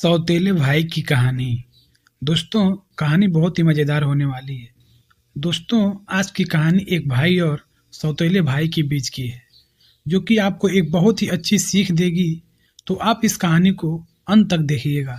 सौतेले भाई की कहानी। दोस्तों, कहानी बहुत ही मज़ेदार होने वाली है। दोस्तों, आज की कहानी एक भाई और सौतेले भाई के बीच की है, जो कि आपको एक बहुत ही अच्छी सीख देगी। तो आप इस कहानी को अंत तक देखिएगा।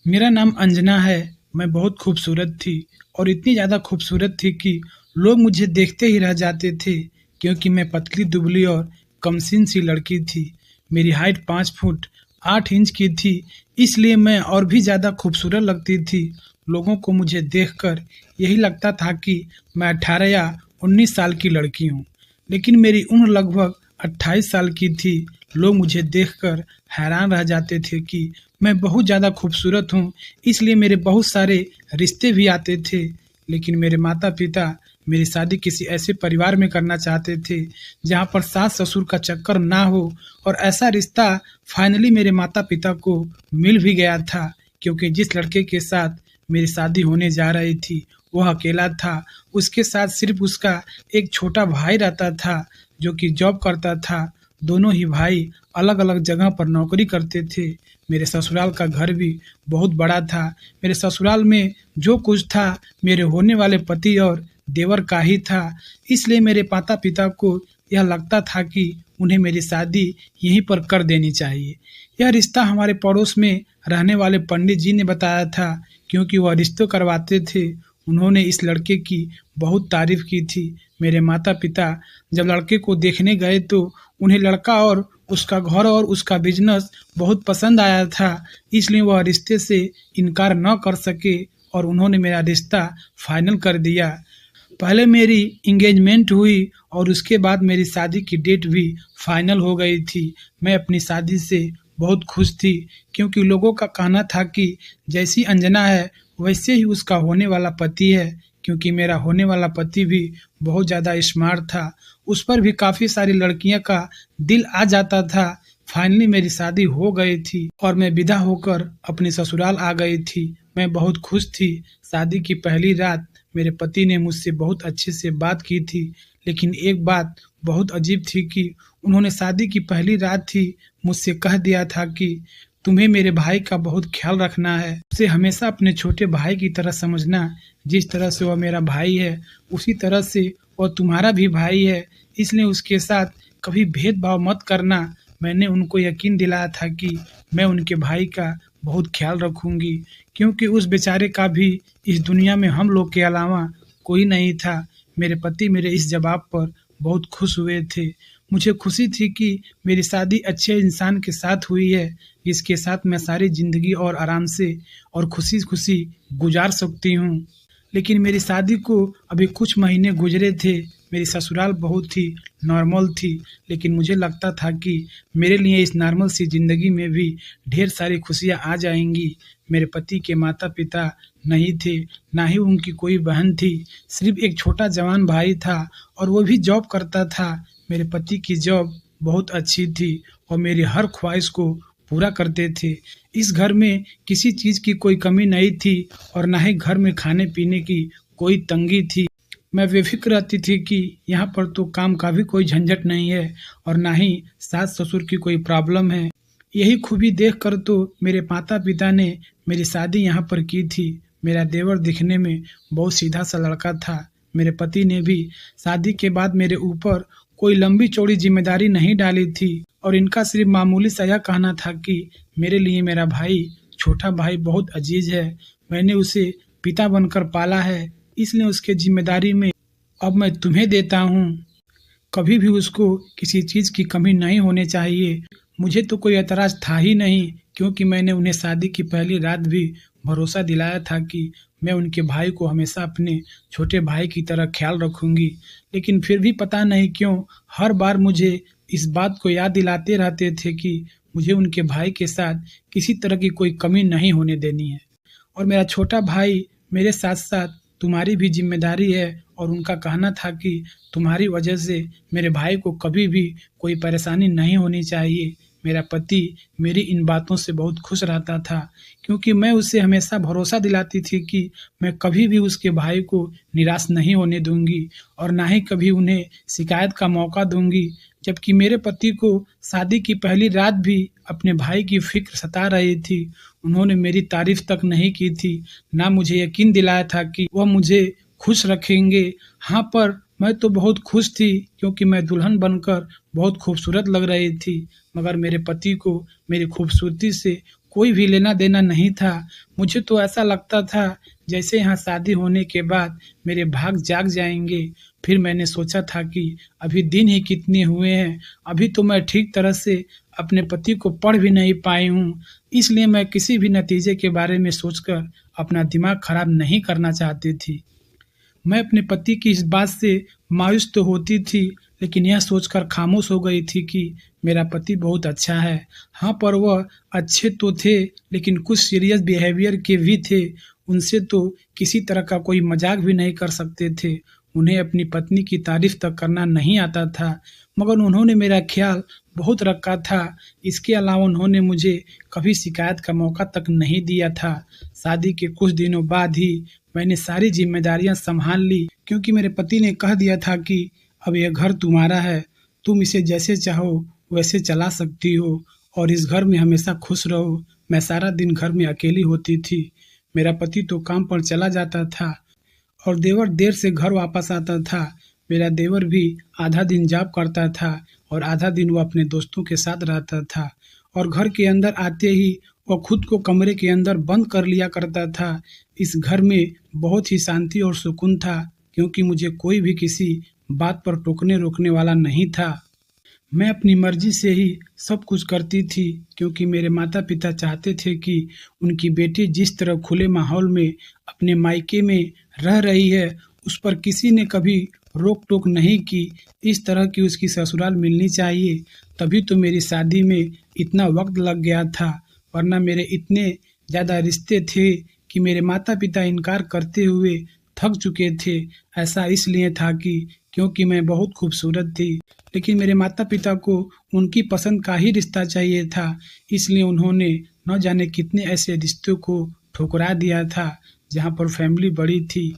मेरा नाम अंजना है। मैं बहुत खूबसूरत थी और इतनी ज़्यादा खूबसूरत थी कि लोग मुझे देखते ही रह जाते थे, क्योंकि मैं पतली दुबली और कमसीन सी लड़की थी। मेरी हाइट 5 फुट 8 इंच की थी, इसलिए मैं और भी ज़्यादा खूबसूरत लगती थी। लोगों को मुझे देखकर यही लगता था कि मैं 18 या 19 साल की लड़की हूँ, लेकिन मेरी उम्र लगभग 28 साल की थी। लोग मुझे देखकर हैरान रह जाते थे कि मैं बहुत ज़्यादा खूबसूरत हूँ, इसलिए मेरे बहुत सारे रिश्ते भी आते थे। लेकिन मेरे माता-पिता मेरी शादी किसी ऐसे परिवार में करना चाहते थे, जहाँ पर सास-ससुर का चक्कर ना हो, और ऐसा रिश्ता फाइनली मेरे माता-पिता को मिल भी गया था, क्योंकि जिस लड़के के साथ मेरी शादी होने जा रही थी, वह अकेला था। उसके साथ सिर्फ़ उसका एक छोटा भाई रहता था, जो कि जॉब करता था। दोनों ही भाई अलग-अलग जगह पर नौकरी करते थे। मेरे ससुराल का घर भी बहुत बड़ा था। मेरे ससुराल में जो कुछ था, मेरे होने वाले पति और देवर का ही था। इसलिए मेरे माता-पिता को यह लगता था कि उन्हें मेरी शादी यहीं पर कर देनी चाहिए। यह रिश्ता हमारे पड़ोस में रहने वाले पंडित जी ने बताया था, क्योंकि वह रिश्ते करवाते थे। उन्होंने इस लड़के की बहुत तारीफ़ की थी। मेरे माता-पिता जब लड़के को देखने गए तो उन्हें लड़का और उसका घर और उसका बिज़नेस बहुत पसंद आया था, इसलिए वह रिश्ते से इनकार न कर सके और उन्होंने मेरा रिश्ता फाइनल कर दिया। पहले मेरी एंगेजमेंट हुई और उसके बाद मेरी शादी की डेट भी फाइनल हो गई थी। मैं अपनी शादी से बहुत खुश थी, क्योंकि लोगों का कहना था कि जैसी अंजना है, वैसे ही उसका होने वाला पति है, क्योंकि मेरा होने वाला पति भी बहुत ज़्यादा स्मार्ट था। उस पर भी काफ़ी सारी लड़कियों का दिल आ जाता था। फाइनली मेरी शादी हो गई थी और मैं विदा होकर अपने ससुराल आ गई थी। मैं बहुत खुश थी। शादी की पहली रात मेरे पति ने मुझसे बहुत अच्छे से बात की थी, लेकिन एक बात बहुत अजीब थी कि उन्होंने शादी की पहली रात ही मुझसे कह दिया था कि तुम्हें मेरे भाई का बहुत ख्याल रखना है, उसे हमेशा अपने छोटे भाई की तरह समझना। जिस तरह से वह मेरा भाई है, उसी तरह से वह तुम्हारा भी भाई है, इसलिए उसके साथ कभी भेदभाव मत करना। मैंने उनको यकीन दिलाया था कि मैं उनके भाई का बहुत ख्याल रखूंगी, क्योंकि उस बेचारे का भी इस दुनिया में हम लोग के अलावा कोई नहीं था। मेरे पति मेरे इस जवाब पर बहुत खुश हुए थे। मुझे खुशी थी कि मेरी शादी अच्छे इंसान के साथ हुई है, जिसके साथ मैं सारी ज़िंदगी और आराम से और खुशी-खुशी गुजार सकती हूँ। लेकिन मेरी शादी को अभी कुछ महीने गुजरे थे। मेरी ससुराल बहुत ही नॉर्मल थी, लेकिन मुझे लगता था कि मेरे लिए इस नॉर्मल सी ज़िंदगी में भी ढेर सारी खुशियाँ आ जाएँगी। मेरे पति के माता-पिता नहीं थे, ना ही उनकी कोई बहन थी, सिर्फ़ एक छोटा जवान भाई था और वो भी जॉब करता था। मेरे पति की जॉब बहुत अच्छी थी और मेरी हर ख्वाहिश को पूरा करते थे। इस घर में किसी चीज़ की कोई कमी नहीं थी और ना ही घर में खाने-पीने की कोई तंगी थी। मैं बेफ़िक्र रहती थी कि यहाँ पर तो काम का भी कोई झंझट नहीं है और ना ही सास-ससुर की कोई प्रॉब्लम है। यही खूबी देखकर तो मेरे माता-पिता ने मेरी शादी यहाँ पर की थी। मेरा देवर दिखने में बहुत सीधा-सा लड़का था। मेरे पति ने भी शादी के बाद मेरे ऊपर कोई लंबी-चौड़ी ज़िम्मेदारी नहीं डाली थी और इनका सिर्फ़ मामूली सा यह कहना था कि मेरे लिए मेरा भाई, छोटा भाई बहुत अज़ीज़ है। मैंने उसे पिता बनकर पाला है, इसलिए उसकी ज़िम्मेदारी में अब मैं तुम्हें देता हूँ। कभी भी उसको किसी चीज़ की कमी नहीं होने चाहिए। मुझे तो कोई ऐतराज़ था ही नहीं, क्योंकि मैंने उन्हें शादी की पहली रात भी भरोसा दिलाया था कि मैं उनके भाई को हमेशा अपने छोटे भाई की तरह ख़्याल रखूँगी। लेकिन फिर भी पता नहीं क्यों हर बार मुझे इस बात को याद दिलाते रहते थे कि मुझे उनके भाई के साथ किसी तरह की कोई कमी नहीं होने देनी है। और मेरा छोटा भाई मेरे साथ-साथ तुम्हारी भी ज़िम्मेदारी है, और उनका कहना था कि तुम्हारी वजह से मेरे भाई को कभी भी कोई परेशानी नहीं होनी चाहिए। मेरा पति मेरी इन बातों से बहुत खुश रहता था, क्योंकि मैं उसे हमेशा भरोसा दिलाती थी कि मैं कभी भी उसके भाई को निराश नहीं होने दूँगी और ना ही कभी उन्हें शिकायत का मौका दूँगी। जबकि मेरे पति को शादी की पहली रात भी अपने भाई की फ़िक्र सता रही थी। उन्होंने मेरी तारीफ़ तक नहीं की थी, ना मुझे यकीन दिलाया था कि वह मुझे खुश रखेंगे। हाँ, पर मैं तो बहुत खुश थी क्योंकि मैं दुल्हन बनकर बहुत खूबसूरत लग रही थी, मगर मेरे पति को मेरी खूबसूरती से कोई भी लेना-देना नहीं था। मुझे तो ऐसा लगता था जैसे यहाँ शादी होने के बाद मेरे भाग जाग जाएँगे। फिर मैंने सोचा था कि अभी दिन ही कितने हुए हैं, अभी तो मैं ठीक तरह से अपने पति को पढ़ भी नहीं पाई हूँ, इसलिए मैं किसी भी नतीजे के बारे में सोचकर अपना दिमाग खराब नहीं करना चाहती थी। मैं अपने पति की इस बात से मायूस तो होती थी, लेकिन यह सोचकर खामोश हो गई थी कि मेरा पति बहुत अच्छा है। हाँ, पर वह अच्छे तो थे, लेकिन कुछ सीरियस बिहेवियर के भी थे। उनसे तो किसी तरह का कोई मज़ाक भी नहीं कर सकते थे। उन्हें अपनी पत्नी की तारीफ़ तक करना नहीं आता था, मगर उन्होंने मेरा ख़्याल बहुत रखा था। इसके अलावा उन्होंने मुझे कभी शिकायत का मौका तक नहीं दिया था। शादी के कुछ दिनों बाद ही मैंने सारी ज़िम्मेदारियाँ सँभाल ली, क्योंकि मेरे पति ने कह दिया था कि अब यह घर तुम्हारा है, तुम इसे जैसे चाहो वैसे चला सकती हो और इस घर में हमेशा खुश रहो। मैं सारा दिन घर में अकेली होती थी। मेरा पति तो काम पर चला जाता था और देवर देर से घर वापस आता था। मेरा देवर भी आधा दिन जॉब करता था और आधा दिन वो अपने दोस्तों के साथ रहता था और घर के अंदर आते ही वो खुद को कमरे के अंदर बंद कर लिया करता था। इस घर में बहुत ही शांति और सुकून था, क्योंकि मुझे कोई भी किसी बात पर टोकने-रोकने वाला नहीं था। मैं अपनी मर्ज़ी से ही सब कुछ करती थी, क्योंकि मेरे माता-पिता चाहते थे कि उनकी बेटी जिस तरह खुले माहौल में अपने मायके में रह रही है, उस पर किसी ने कभी रोक-टोक नहीं की। इस तरह की उसकी ससुराल मिलनी चाहिए, तभी तो मेरी शादी में इतना वक़्त लग गया था, वरना मेरे इतने ज़्यादा रिश्ते थे कि मेरे माता-पिता इनकार करते हुए थक चुके थे। ऐसा इसलिए था कि क्योंकि मैं बहुत खूबसूरत थी, लेकिन मेरे माता-पिता को उनकी पसंद का ही रिश्ता चाहिए था, इसलिए उन्होंने न जाने कितने ऐसे रिश्तों को ठुकरा दिया था, जहाँ पर फैमिली बड़ी थी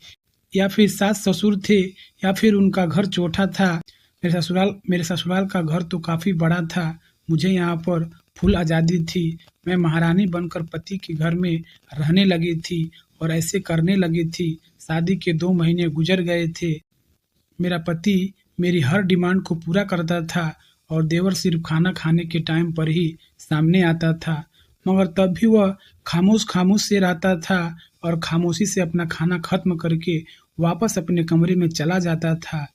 या फिर सास-ससुर थे या फिर उनका घर छोटा था। मेरे ससुराल का घर तो काफ़ी बड़ा था। मुझे यहाँ पर फुल आज़ादी थी। मैं महारानी बनकर पति के घर में रहने लगी थी और ऐसे करने लगी थी। शादी के 2 महीने गुज़र गए थे। मेरा पति मेरी हर डिमांड को पूरा करता था और देवर सिर्फ़ खाना खाने के टाइम पर ही सामने आता था, मगर तब भी वह खामोश-खामोश से रहता था और खामोशी से अपना खाना ख़त्म करके वापस अपने कमरे में चला जाता था।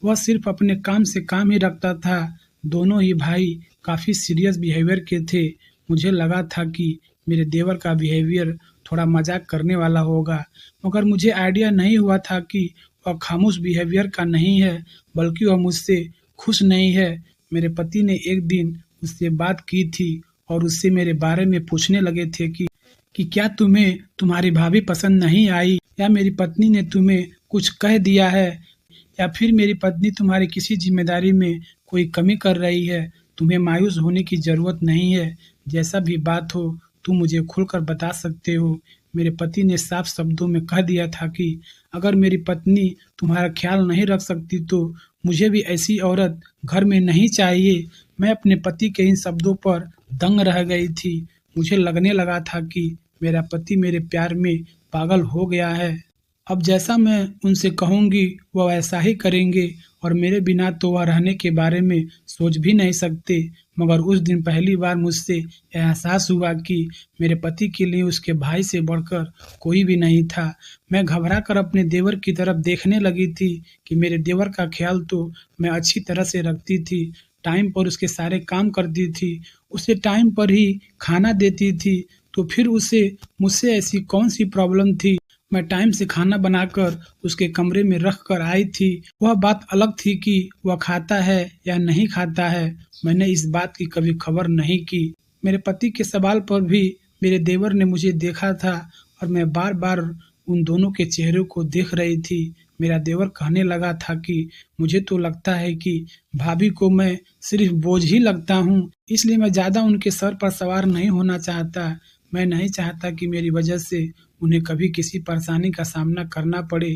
वह सिर्फ़ अपने काम से काम ही रखता था। दोनों ही भाई काफ़ी सीरियस बिहेवियर के थे। मुझे लगा था कि मेरे देवर का बिहेवियर थोड़ा मज़ाक करने वाला होगा, मगर मुझे आइडिया नहीं हुआ था कि वह खामोश बिहेवियर का नहीं है, बल्कि वह मुझसे खुश नहीं है। मेरे पति ने एक दिन उससे बात की थी और उससे मेरे बारे में पूछने लगे थे कि क्या तुम्हें तुम्हारी भाभी पसंद नहीं आई, या मेरी पत्नी ने तुम्हें कुछ कह दिया है, या फिर मेरी पत्नी तुम्हारी किसी ज़िम्मेदारी में कोई कमी कर रही है। तुम्हें मायूस होने की ज़रूरत नहीं है। जैसा भी बात हो, तुम मुझे खुलकर बता सकते हो। मेरे पति ने साफ शब्दों में कह दिया था कि अगर मेरी पत्नी तुम्हारा ख्याल नहीं रख सकती तो मुझे भी ऐसी औरत घर में नहीं चाहिए। मैं अपने पति के इन शब्दों पर दंग रह गई थी। मुझे लगने लगा था कि मेरा पति मेरे प्यार में पागल हो गया है। अब जैसा मैं उनसे कहूँगी वह वैसा ही करेंगे और मेरे बिना तो वह रहने के बारे में सोच भी नहीं सकते। मगर उस दिन पहली बार मुझसे यह एहसास हुआ कि मेरे पति के लिए उसके भाई से बढ़कर कोई भी नहीं था। मैं घबरा कर अपने देवर की तरफ देखने लगी थी कि मेरे देवर का ख्याल तो मैं अच्छी तरह से रखती थी, टाइम पर उसके सारे काम करती थी, उसे टाइम पर ही खाना देती थी, तो फिर उसे मुझसे ऐसी कौन-सी प्रॉब्लम थी। मैं टाइम से खाना बनाकर उसके कमरे में रख कर आई थी। वह बात अलग थी कि वह खाता है या नहीं खाता है। मैंने इस बात की कभी खबर नहीं की। मेरे पति के सवाल पर भी मेरे देवर ने मुझे देखा था और मैं बार-बार उन दोनों के चेहरों को देख रही थी। मेरा देवर कहने लगा था कि मुझे तो लगता है कि भाभी को मैं सिर्फ बोझ ही लगता हूँ, इसलिए मैं ज़्यादा उनके सर पर सवार नहीं होना चाहता। मैं नहीं चाहता कि मेरी वजह से उन्हें कभी किसी परेशानी का सामना करना पड़े।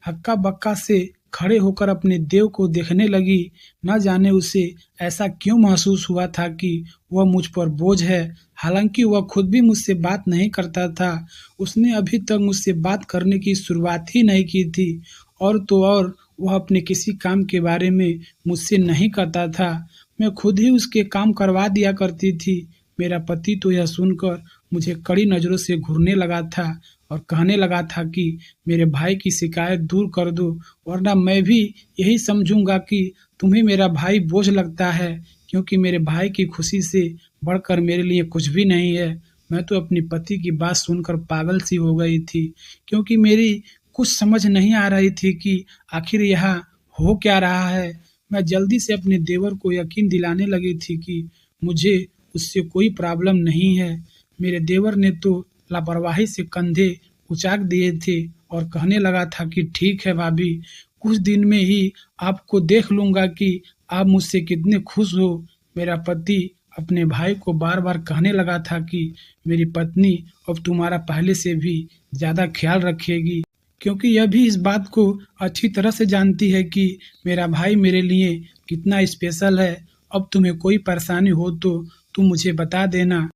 हक्का-बक्का से खड़े होकर अपने देव को देखने लगी। न जाने उसे ऐसा क्यों महसूस हुआ था कि वह मुझ पर बोझ है। हालांकि वह खुद भी मुझसे बात नहीं करता था। उसने अभी तक मुझसे बात करने की शुरुआत ही नहीं की थी। और तो और वह अपने किसी काम के बारे में मुझसे नहीं करता था। मैं खुद ही उसके काम करवा दिया करती थी। मेरा पति तो यह सुनकर मुझे कड़ी नज़रों से घूरने लगा था और कहने लगा था कि मेरे भाई की शिकायत दूर कर दो, वरना मैं भी यही समझूंगा कि तुम्हें मेरा भाई बोझ लगता है, क्योंकि मेरे भाई की खुशी से बढ़कर मेरे लिए कुछ भी नहीं है। मैं तो अपनी पति की बात सुनकर पागल सी हो गई थी, क्योंकि मेरी कुछ समझ नहीं आ रही थी कि आखिर यहाँ हो क्या रहा है। मैं जल्दी से अपने देवर को यकीन दिलाने लगी थी कि मुझे उससे कोई प्रॉब्लम नहीं है। मेरे देवर ने तो लापरवाही से कंधे उचाक दिए थे और कहने लगा था कि ठीक है भाभी, कुछ दिन में ही आपको देख लूंगा कि आप मुझसे कितने खुश हो। मेरा पति अपने भाई को बार बार कहने लगा था कि मेरी पत्नी अब तुम्हारा पहले से भी ज़्यादा ख्याल रखेगी, क्योंकि यह भी इस बात को अच्छी तरह से जानती है कि मेरा भाई मेरे लिए कितना स्पेशल है। अब तुम्हें कोई परेशानी हो तो तुम मुझे बता देना।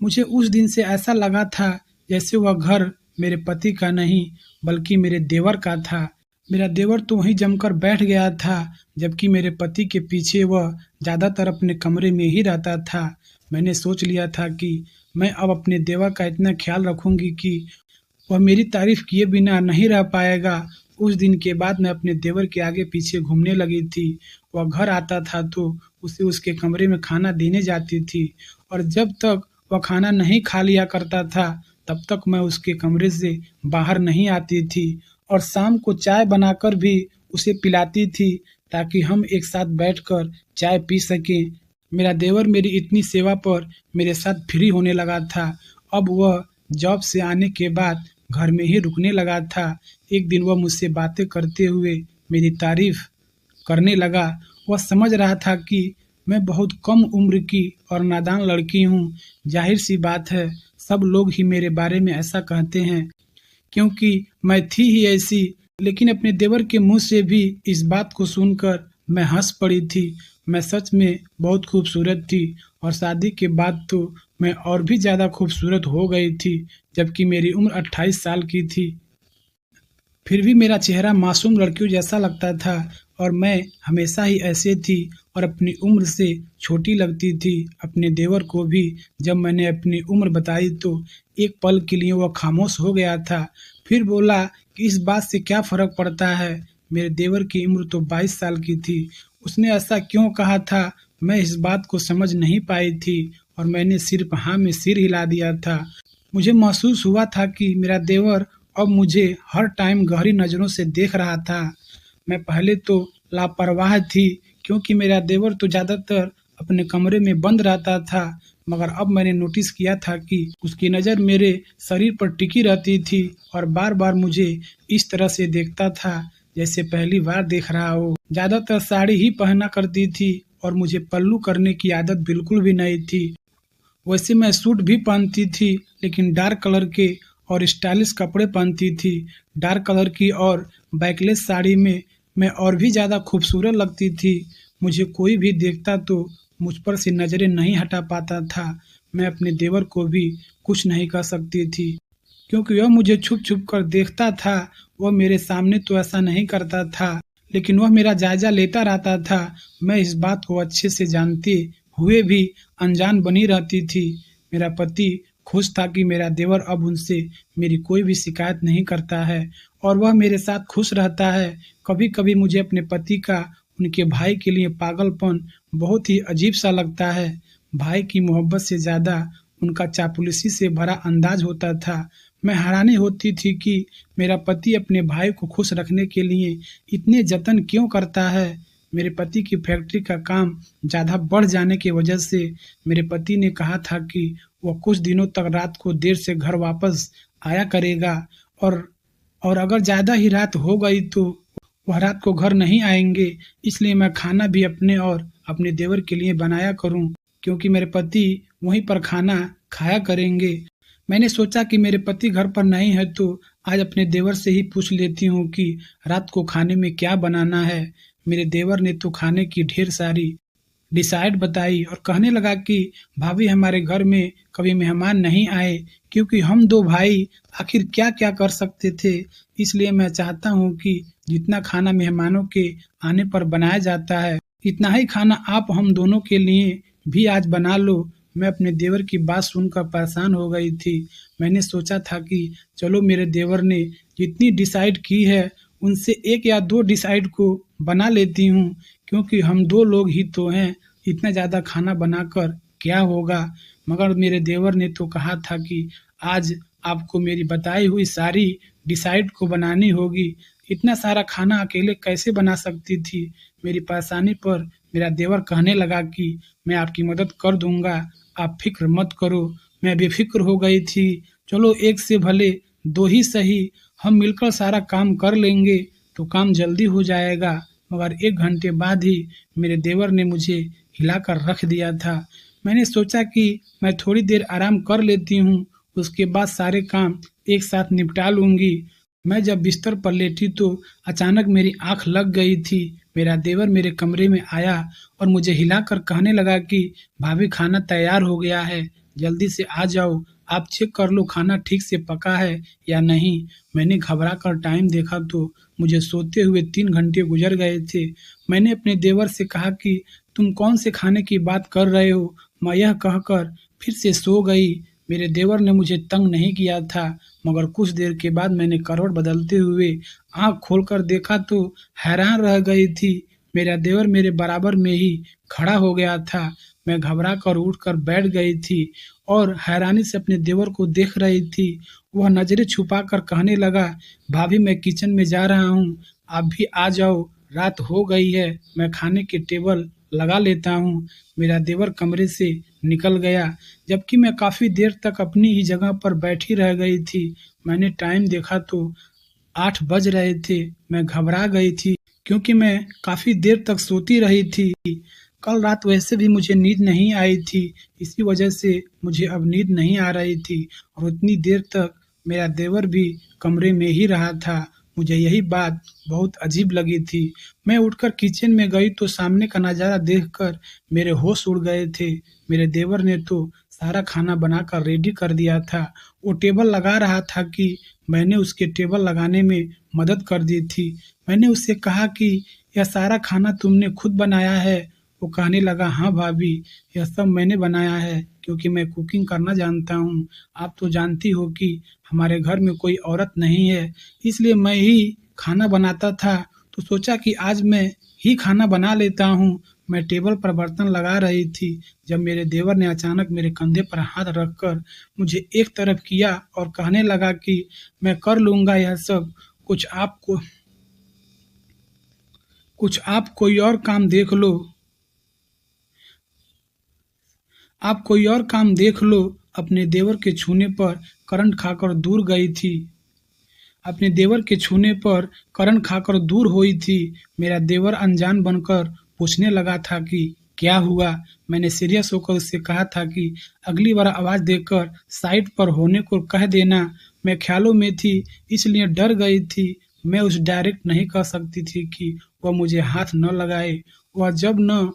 मुझे उस दिन से ऐसा लगा था जैसे वह घर मेरे पति का नहीं बल्कि मेरे देवर का था। मेरा देवर तो वहीं जमकर बैठ गया था, जबकि मेरे पति के पीछे वह ज़्यादातर अपने कमरे में ही रहता था। मैंने सोच लिया था कि मैं अब अपने देवर का इतना ख्याल रखूंगी कि वह मेरी तारीफ किए बिना नहीं रह पाएगा। उस दिन के बाद मैं अपने देवर के आगे पीछे घूमने लगी थी। वह घर आता था तो उसे उसके कमरे में खाना देने जाती थी, और जब तक वह खाना नहीं खा लिया करता था तब तक मैं उसके कमरे से बाहर नहीं आती थी। और शाम को चाय बनाकर भी उसे पिलाती थी, ताकि हम एक साथ बैठकर चाय पी सकें। मेरा देवर मेरी इतनी सेवा पर मेरे साथ फ्री होने लगा था। अब वह जॉब से आने के बाद घर में ही रुकने लगा था। एक दिन वह मुझसे बातें करते हुए मेरी तारीफ करने लगा। वह समझ रहा था कि मैं बहुत कम उम्र की और नादान लड़की हूँ। जाहिर सी बात है, सब लोग ही मेरे बारे में ऐसा कहते हैं, क्योंकि मैं थी ही ऐसी। लेकिन अपने देवर के मुंह से भी इस बात को सुनकर मैं हंस पड़ी थी। मैं सच में बहुत खूबसूरत थी, और शादी के बाद तो मैं और भी ज़्यादा खूबसूरत हो गई थी, जबकि मेरी उम्र 28 साल की थी। फिर भी मेरा चेहरा मासूम लड़कियों जैसा लगता था, और मैं हमेशा ही ऐसे थी और अपनी उम्र से छोटी लगती थी। अपने देवर को भी जब मैंने अपनी उम्र बताई तो एक पल के लिए वह खामोश हो गया था। फिर बोला कि इस बात से क्या फ़र्क पड़ता है, मेरे देवर की उम्र तो 22 साल की थी। उसने ऐसा क्यों कहा था, मैं इस बात को समझ नहीं पाई थी, और मैंने सिर्फ हाँ में सिर हिला दिया था। मुझे महसूस हुआ था कि मेरा देवर अब मुझे हर टाइम गहरी नज़रों से देख रहा था। मैं पहले तो लापरवाह थी, क्योंकि मेरा देवर तो ज़्यादातर अपने कमरे में बंद रहता था, मगर अब मैंने नोटिस किया था कि उसकी नज़र मेरे शरीर पर टिकी रहती थी और बार बार मुझे इस तरह से देखता था जैसे पहली बार देख रहा हो। ज़्यादातर साड़ी ही पहना करती थी और मुझे पल्लू करने की आदत बिल्कुल भी नहीं थी। वैसे मैं सूट भी पहनती थी, लेकिन डार्क कलर के और स्टाइलिश कपड़े पहनती थी। डार्क कलर की और बैकलेस साड़ी में मैं और भी ज़्यादा खूबसूरत लगती थी। मुझे कोई भी देखता तो मुझ पर से नज़रें नहीं हटा पाता था। मैं अपने देवर को भी कुछ नहीं कह सकती थी, क्योंकि वह मुझे छुप छुप कर देखता था। वह मेरे सामने तो ऐसा नहीं करता था, लेकिन वह मेरा जायजा लेता रहता था। मैं इस बात को अच्छे से जानते हुए भी अनजान बनी रहती थी। मेरा पति खुश था कि मेरा देवर अब उनसे मेरी कोई भी शिकायत नहीं करता है, और वह मेरे साथ खुश रहता है। कभी कभी मुझे अपने पति का उनके भाई के लिए पागलपन बहुत ही अजीब सा लगता है। भाई की मोहब्बत से ज़्यादा उनका चापलूसी से भरा अंदाज होता था। मैं हैरानी होती थी कि मेरा पति अपने भाई को खुश रखने के लिए इतने जतन क्यों करता है। मेरे पति की फैक्ट्री का काम ज़्यादा बढ़ जाने की वजह से मेरे पति ने कहा था कि वह कुछ दिनों तक रात को देर से घर वापस आया करेगा, और अगर ज़्यादा ही रात हो गई तो वह रात को घर नहीं आएंगे। इसलिए मैं खाना भी अपने और अपने देवर के लिए बनाया करूं, क्योंकि मेरे पति वहीं पर खाना खाया करेंगे। मैंने सोचा कि मेरे पति घर पर नहीं है तो आज अपने देवर से ही पूछ लेती हूँ कि रात को खाने में क्या बनाना है। मेरे देवर ने तो खाने की ढेर सारी डिसाइड बताई और कहने लगा कि भाभी हमारे घर में कभी मेहमान नहीं आए, क्योंकि हम दो भाई आखिर क्या क्या कर सकते थे। इसलिए मैं चाहता हूँ कि जितना खाना मेहमानों के आने पर बनाया जाता है, इतना ही खाना आप हम दोनों के लिए भी आज बना लो। मैं अपने देवर की बात सुनकर परेशान हो गई थी। मैंने सोचा था कि चलो मेरे देवर ने जितनी डिसाइड की है उनसे एक या दो डिसाइड को बना लेती हूँ, क्योंकि हम दो लोग ही तो हैं, इतना ज़्यादा खाना बनाकर क्या होगा। मगर मेरे देवर ने तो कहा था कि आज आपको मेरी बताई हुई सारी डिसाइड को बनानी होगी। इतना सारा खाना अकेले कैसे बना सकती थी। मेरी परेशानी पर मेरा देवर कहने लगा कि मैं आपकी मदद कर दूंगा, आप फिक्र मत करो। मैं बेफिक्र हो गई थी। चलो एक से भले दो ही सही, हम मिलकर सारा काम कर लेंगे तो काम जल्दी हो जाएगा। मगर 1 घंटे बाद ही मेरे देवर ने मुझे हिलाकर रख दिया था। मैंने सोचा कि मैं थोड़ी देर आराम कर लेती हूँ, उसके बाद सारे काम एक साथ निपटा लूँगी। मैं जब बिस्तर पर लेटी तो अचानक मेरी आँख लग गई थी। मेरा देवर मेरे कमरे में आया और मुझे हिलाकर कहने लगा कि भाभी खाना तैयार हो गया है, जल्दी से आ जाओ, आप चेक कर लो खाना ठीक से पका है या नहीं। मैंने घबरा कर टाइम देखा तो मुझे सोते हुए 3 घंटे गुजर गए थे। मैंने अपने देवर से कहा कि तुम कौन से खाने की बात कर रहे हो। मैं यह कहकर फिर से सो गई। मेरे देवर ने मुझे तंग नहीं किया था, मगर कुछ देर के बाद मैंने करवट बदलते हुए आँख खोलकर देखा तो हैरान रह गई थी। मेरा देवर मेरे बराबर में ही खड़ा हो गया था। मैं घबरा कर उठकर बैठ गई थी और हैरानी से अपने देवर को देख रही थी। वह नज़रें छुपाकर कहने लगा, भाभी मैं किचन में जा रहा हूँ, आप भी आ जाओ, रात हो गई है, मैं खाने के टेबल लगा लेता हूँ। मेरा देवर कमरे से निकल गया, जबकि मैं काफ़ी देर तक अपनी ही जगह पर बैठी रह गई थी। मैंने टाइम देखा तो 8 बज रहे थे। मैं घबरा गई थी, क्योंकि मैं काफ़ी देर तक सोती रही थी। कल रात वैसे भी मुझे नींद नहीं आई थी, इसी वजह से मुझे अब नींद नहीं आ रही थी और उतनी देर तक मेरा देवर भी कमरे में ही रहा था। मुझे यही बात बहुत अजीब लगी थी। मैं उठकर किचन में गई तो सामने का नज़ारा देखकर मेरे होश उड़ गए थे। मेरे देवर ने तो सारा खाना बनाकर रेडी कर दिया था। वो टेबल लगा रहा था कि मैंने उसके टेबल लगाने में मदद कर दी थी। मैंने उससे कहा कि यह सारा खाना तुमने खुद बनाया है। वो कहने लगा, हाँ भाभी, यह सब मैंने बनाया है, क्योंकि मैं कुकिंग करना जानता हूँ। आप तो जानती हो कि हमारे घर में कोई औरत नहीं है, इसलिए मैं ही खाना बनाता था। तो सोचा कि आज मैं ही खाना बना लेता हूँ। मैं टेबल पर बर्तन लगा रही थी जब मेरे देवर ने अचानक मेरे कंधे पर हाथ रखकर मुझे एक तरफ किया और कहने लगा कि मैं कर लूँगा यह सब, कुछ आप कोई और काम देख लो। आप कोई और काम देख लो। अपने देवर के छूने पर करंट खाकर दूर गई थी। अपने देवर के छूने पर करंट खाकर दूर हुई थी। मेरा देवर अनजान बनकर पूछने लगा था कि क्या हुआ। मैंने सीरियस होकर उससे कहा था कि अगली बार आवाज़ देकर साइड पर होने को कह देना। मैं ख्यालों में थी, इसलिए डर गई थी। मैं उस डायरेक्ट नहीं कह सकती थी कि वह मुझे हाथ न लगाए। वह जब न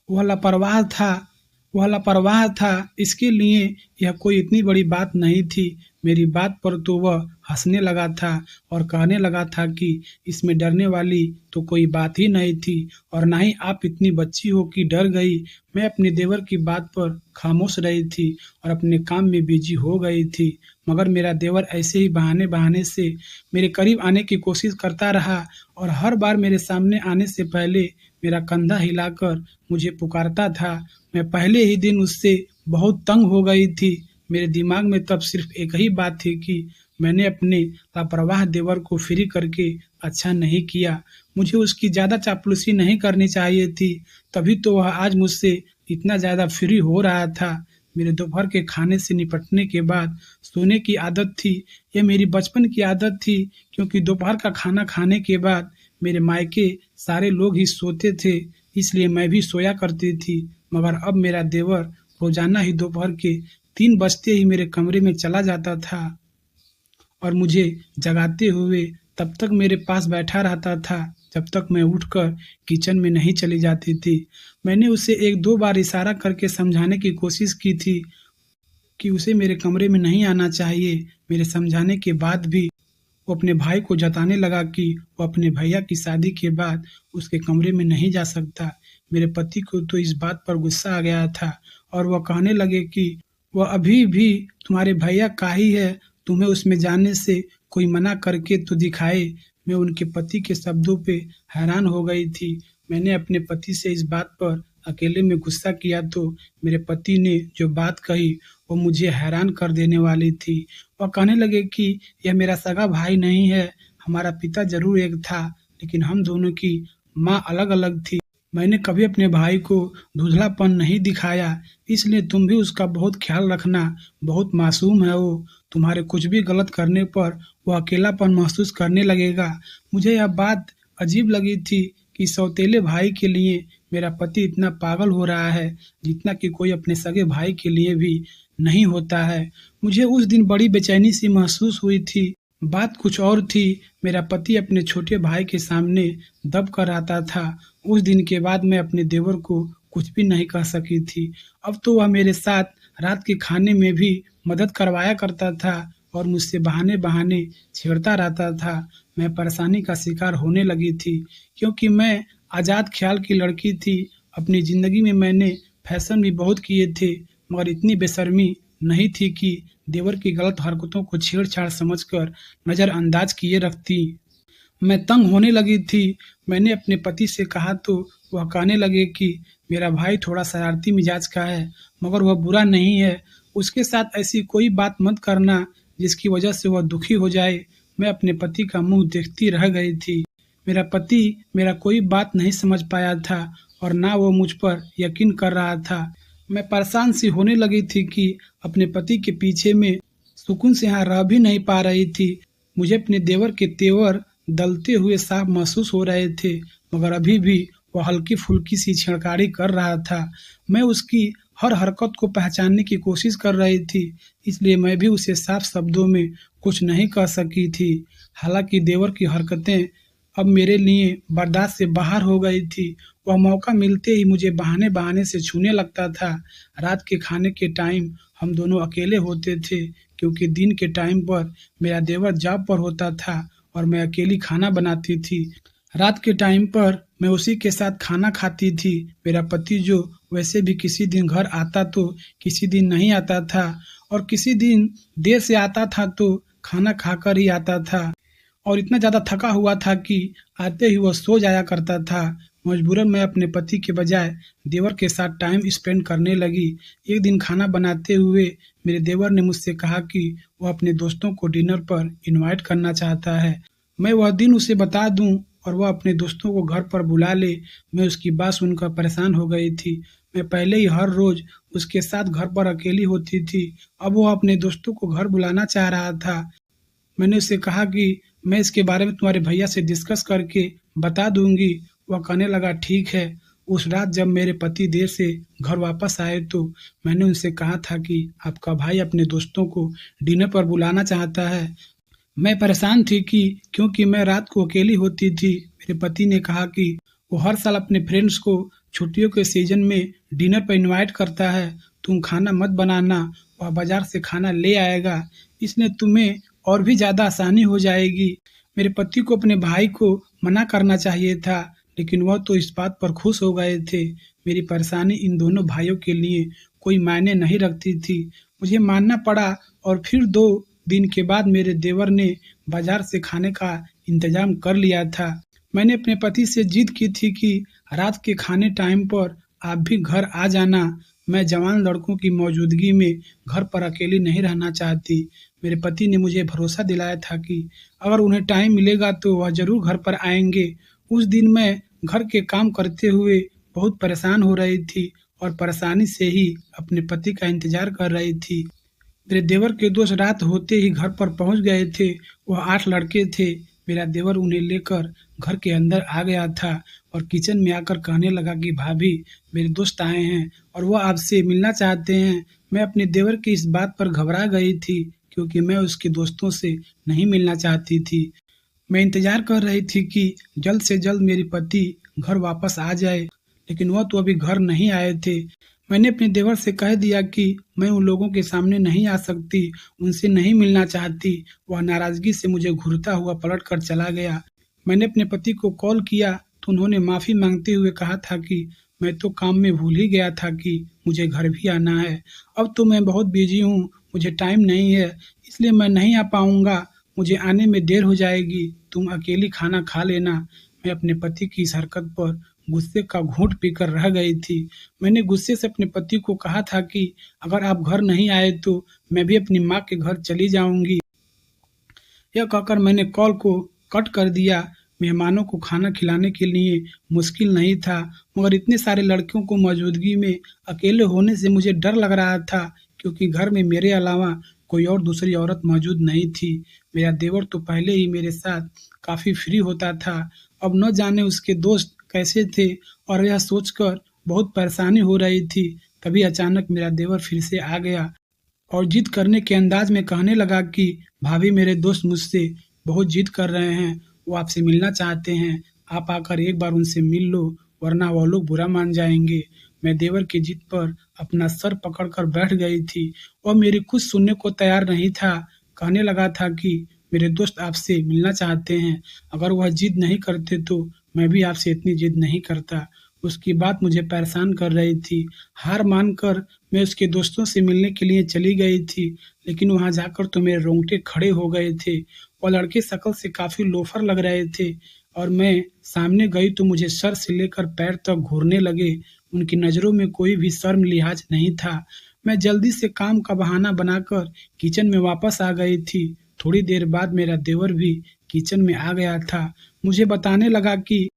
वह लापरवाह था वह लापरवाह था, इसके लिए यह कोई इतनी बड़ी बात नहीं थी। मेरी बात पर तो वह हंसने लगा था और कहने लगा था कि इसमें डरने वाली तो कोई बात ही नहीं थी, और ना ही आप इतनी बच्ची हो कि डर गई। मैं अपने देवर की बात पर खामोश रही थी और अपने काम में बिजी हो गई थी। मगर मेरा देवर ऐसे ही बहाने बहाने से मेरे करीब आने की कोशिश करता रहा और हर बार मेरे सामने आने से पहले मेरा कंधा हिलाकर मुझे पुकारता था। मैं पहले ही दिन उससे बहुत तंग हो गई थी। मेरे दिमाग में तब सिर्फ एक ही बात थी कि मैंने अपने लापरवाह देवर को फ्री करके अच्छा नहीं किया। मुझे उसकी ज़्यादा चापलूसी नहीं करनी चाहिए थी, तभी तो वह आज मुझसे इतना ज़्यादा फ्री हो रहा था। मेरे दोपहर के खाने से निपटने के बाद सोने की आदत थी। यह मेरी बचपन की आदत थी, क्योंकि दोपहर का खाना खाने के बाद मेरे मायके सारे लोग ही सोते थे, इसलिए मैं भी सोया करती थी। मगर अब मेरा देवर रोजाना ही दोपहर के 3 बजते ही मेरे कमरे में चला जाता था और मुझे जगाते हुए तब तक मेरे पास बैठा रहता था जब तक मैं उठकर किचन में नहीं चली जाती थी। मैंने उसे 1-2 बार इशारा करके समझाने की कोशिश की थी कि उसे मेरे कमरे में नहीं आना चाहिए। मेरे समझाने के बाद भी वो अपने भाई को जताने लगा कि वो अपने भैया की शादी के बाद उसके कमरे में नहीं जा सकता। मेरे पति को तो इस बात पर गुस्सा आ गया था और वह कहने लगे कि वह अभी भी तुम्हारे भैया का ही है, तुम्हें उसमें जाने से कोई मना करके तो दिखाए। मैं उनके पति के शब्दों पे हैरान हो गई थी। मैंने अपने पति से इस बात पर अकेले में गुस्सा किया तो मेरे पति ने जो बात कही वो मुझे हैरान कर देने वाली थी। वह कहने लगे कि यह मेरा सगा भाई नहीं है, हमारा पिता जरूर एक था, लेकिन हम दोनों की माँ अलग-अलग थी। मैंने कभी अपने भाई को धुंधलापन नहीं दिखाया, इसलिए तुम भी उसका बहुत ख्याल रखना। बहुत मासूम है वो, तुम्हारे कुछ भी गलत करने पर वो अकेलापन महसूस करने लगेगा। मुझे यह बात अजीब लगी थी कि सौतेले भाई के लिए मेरा पति इतना पागल हो रहा है, जितना कि कोई अपने सगे भाई के लिए भी नहीं होता है। मुझे उस दिन बड़ी बेचैनी सी महसूस हुई थी। बात कुछ और थी, मेरा पति अपने छोटे भाई के सामने दब कर आता था। उस दिन के बाद मैं अपने देवर को कुछ भी नहीं कह सकी थी। अब तो वह मेरे साथ रात के खाने में भी मदद करवाया करता था और मुझसे बहाने-बहाने छेड़ता रहता था। मैं परेशानी का शिकार होने लगी थी, क्योंकि मैं आज़ाद ख़्याल की लड़की थी। अपनी ज़िंदगी में मैंने फैशन भी बहुत किए थे, मगर इतनी बेशर्मी नहीं थी कि देवर की गलत हरकतों को छेड़छाड़ समझकर नज़रअंदाज किए रखती। मैं तंग होने लगी थी। मैंने अपने पति से कहा तो वह कहने लगे कि मेरा भाई थोड़ा शरारती मिजाज का है, मगर वह बुरा नहीं है। उसके साथ ऐसी कोई बात मत करना जिसकी वजह से वह दुखी हो जाए। मैं अपने पति का मुंह देखती रह गई थी। मेरा पति मेरा कोई बात नहीं समझ पाया था और ना वो मुझ पर यकीन कर रहा था। मैं परेशान सी होने लगी थी कि अपने पति के पीछे में सुकून से यहाँ रह भी नहीं पा रही थी। मुझे अपने देवर के तेवर दलते हुए साफ महसूस हो रहे थे, मगर अभी भी वह हल्की-फुल्की सी छेड़खानी कर रहा था। मैं उसकी हर हरकत को पहचानने की कोशिश कर रही थी, इसलिए मैं भी उसे साफ शब्दों में कुछ नहीं कह सकी थी। हालांकि देवर की हरकतें अब मेरे लिए बर्दाश्त से बाहर हो गई थी। वह मौका मिलते ही मुझे बहाने-बहाने से छूने लगता था। रात के खाने के टाइम हम दोनों अकेले होते थे, क्योंकि दिन के टाइम पर मेरा देवर जॉब पर होता था और मैं अकेली खाना बनाती थी। रात के टाइम पर मैं उसी के साथ खाना खाती थी। मेरा पति जो वैसे भी किसी दिन घर आता तो किसी दिन नहीं आता था, और किसी दिन देर से आता था तो खाना खाकर ही आता था, और इतना ज़्यादा थका हुआ था कि आते ही वह सो जाया करता था। मजबूरन मैं अपने पति के बजाय देवर के साथ टाइम स्पेंड करने लगी। एक दिन खाना बनाते हुए मेरे देवर ने मुझसे कहा कि वह अपने दोस्तों को डिनर पर इनवाइट करना चाहता है। मैं वह दिन उसे बता दूं और वह अपने दोस्तों को घर पर बुला ले। मैं उसकी बात सुनकर परेशान हो गई थी। मैं पहले ही हर रोज़ उसके साथ घर पर अकेली होती थी, अब वह अपने दोस्तों को घर बुलाना चाह रहा था। मैंने उससे कहा कि मैं इसके बारे में तुम्हारे भैया से डिस्कस करके बता दूंगी। वह कहने लगा ठीक है। उस रात जब मेरे पति देर से घर वापस आए तो मैंने उनसे कहा था कि आपका भाई अपने दोस्तों को डिनर पर बुलाना चाहता है। मैं परेशान थी कि क्योंकि मैं रात को अकेली होती थी। मेरे पति ने कहा कि वो हर साल अपने फ्रेंड्स को छुट्टियों के सीजन में डिनर पर इनवाइट करता है। तुम खाना मत बनाना, वह बाजार से खाना ले आएगा, इसलिए तुम्हें और भी ज़्यादा आसानी हो जाएगी। मेरे पति को अपने भाई को मना करना चाहिए था, लेकिन वह तो इस बात पर खुश हो गए थे। मेरी परेशानी इन दोनों भाइयों के लिए कोई मायने नहीं रखती थी। मुझे मानना पड़ा और फिर 2 दिन के बाद मेरे देवर ने बाजार से खाने का इंतजाम कर लिया था। मैंने अपने पति से जिद की थी कि रात के खाने टाइम पर आप भी घर आ जाना। मैं जवान लड़कों की मौजूदगी में घर पर अकेली नहीं रहना चाहती। मेरे पति ने मुझे भरोसा दिलाया था कि अगर उन्हें टाइम मिलेगा तो वह ज़रूर घर पर आएंगे। उस दिन मैं घर के काम करते हुए बहुत परेशान हो रही थी और परेशानी से ही अपने पति का इंतजार कर रही थी। मेरे देवर के दोस्त रात होते ही घर पर पहुंच गए थे। वह 8 लड़के थे। मेरा देवर उन्हें लेकर घर के अंदर आ गया था और किचन में आकर कहने लगा कि भाभी, मेरे दोस्त आए हैं और वह आपसे मिलना चाहते हैं। मैं अपने देवर की इस बात पर घबरा गई थी क्योंकि मैं उसके दोस्तों से नहीं मिलना चाहती थी। मैं इंतजार कर रही थी कि जल्द से जल्द मेरे पति घर वापस आ जाए, लेकिन वह तो अभी घर नहीं आए थे। मैंने अपने देवर से कह दिया कि मैं उन लोगों के सामने नहीं आ सकती, उनसे नहीं मिलना चाहती। वह नाराजगी से मुझे घूरता हुआ पलट कर चला गया। मैंने अपने पति को कॉल किया तो उन्होंने माफ़ी मांगते हुए कहा था कि मैं तो काम में भूल ही गया था कि मुझे घर भी आना है। अब तो मैं बहुत बिजी हूँ, मुझे टाइम नहीं है, इसलिए मैं नहीं आ पाऊँगा। मुझे आने में देर हो जाएगी, तुम अकेली खाना खा लेना। मैं अपने पति की इस हरकत पर गुस्से का घूंट पीकर रह गई थी। मैंने गुस्से से अपने पति को कहा था कि अगर आप घर नहीं आए तो मैं भी अपनी माँ के घर चली जाऊंगी। यह कहकर मैंने कॉल को कट कर दिया। मेहमानों को खाना खिलाने के लिए मुश्किल नहीं था, मगर इतने सारे लड़कियों को मौजूदगी में अकेले होने से मुझे डर लग रहा था क्योंकि घर में मेरे अलावा कोई और दूसरी औरत मौजूद नहीं थी। मेरा देवर तो पहले ही मेरे साथ काफ़ी फ्री होता था, अब न जाने उसके दोस्त कैसे थे और यह सोचकर बहुत परेशानी हो रही थी। तभी अचानक मेरा देवर फिर से आ गया और जिद करने के अंदाज में कहने लगा कि भाभी, मेरे दोस्त मुझसे बहुत जिद कर रहे हैं, वो आपसे मिलना चाहते हैं, आप आकर एक बार उनसे मिल लो वरना वो लोग बुरा मान जाएंगे। मैं देवर की जिद पर अपना सर पकड़कर बैठ गई थी। वह मेरी कुछ सुनने को तैयार नहीं था। कहने लगा था कि मेरे दोस्त आपसे मिलना चाहते हैं, अगर वह जिद नहीं करते तो मैं भी आपसे इतनी जिद नहीं करता। उसकी बात मुझे परेशान कर रही थी। हार मानकर मैं उसके दोस्तों से मिलने के लिए चली गई थी, लेकिन वहां जाकर तो मेरे रोंगटे खड़े हो गए थे। वो लड़के शक्ल से काफ़ी लोफर लग रहे थे और मैं सामने गई तो मुझे सर से लेकर पैर तक घूरने लगे। उनकी नज़रों में कोई भी शर्म लिहाज नहीं था। मैं जल्दी से काम का बहाना बनाकर किचन में वापस आ गई थी। थोड़ी देर बाद मेरा देवर भी किचन में आ गया था। मुझे बताने लगा कि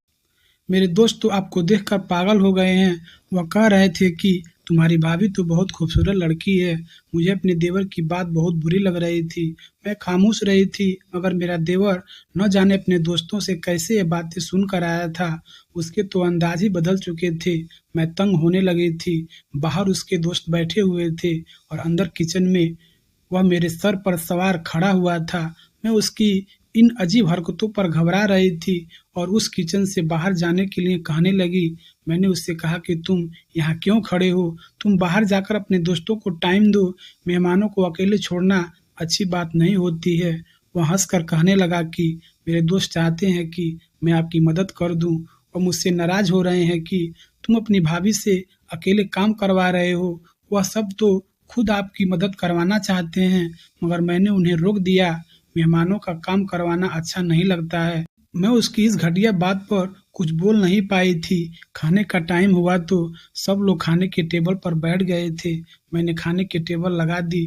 मेरे दोस्त तो आपको देखकर पागल हो गए हैं। वह कह रहे थे कि तुम्हारी भाभी तो बहुत खूबसूरत लड़की है। मुझे अपने देवर की बात बहुत बुरी लग रही थी। मैं खामोश रही थी, मगर मेरा देवर न जाने अपने दोस्तों से कैसे ये बातें सुनकर आया था। उसके तो अंदाज ही बदल चुके थे। मैं तंग होने लगी थी। बाहर उसके दोस्त बैठे हुए थे और अंदर किचन में वह मेरे सर पर सवार खड़ा हुआ था। मैं उसकी इन अजीब हरकतों पर घबरा रही थी और उस किचन से बाहर जाने के लिए कहने लगी। मैंने उससे कहा कि तुम यहाँ क्यों खड़े हो? तुम बाहर जाकर अपने दोस्तों को टाइम दो। मेहमानों को अकेले छोड़ना अच्छी बात नहीं होती है। वह हंसकर कहने लगा कि मेरे दोस्त चाहते हैं कि मैं आपकी मदद कर दूं और मुझसे नाराज हो रहे हैं कि तुम अपनी भाभी से अकेले काम करवा रहे हो। वह सब तो खुद आपकी मदद करवाना चाहते हैं, मगर मैंने उन्हें रोक दिया। मेहमानों का काम करवाना अच्छा नहीं लगता है। मैं उसकी इस घटिया बात पर कुछ बोल नहीं पाई थी। खाने का टाइम हुआ तो सब लोग खाने के टेबल पर बैठ गए थे। मैंने खाने की टेबल लगा दी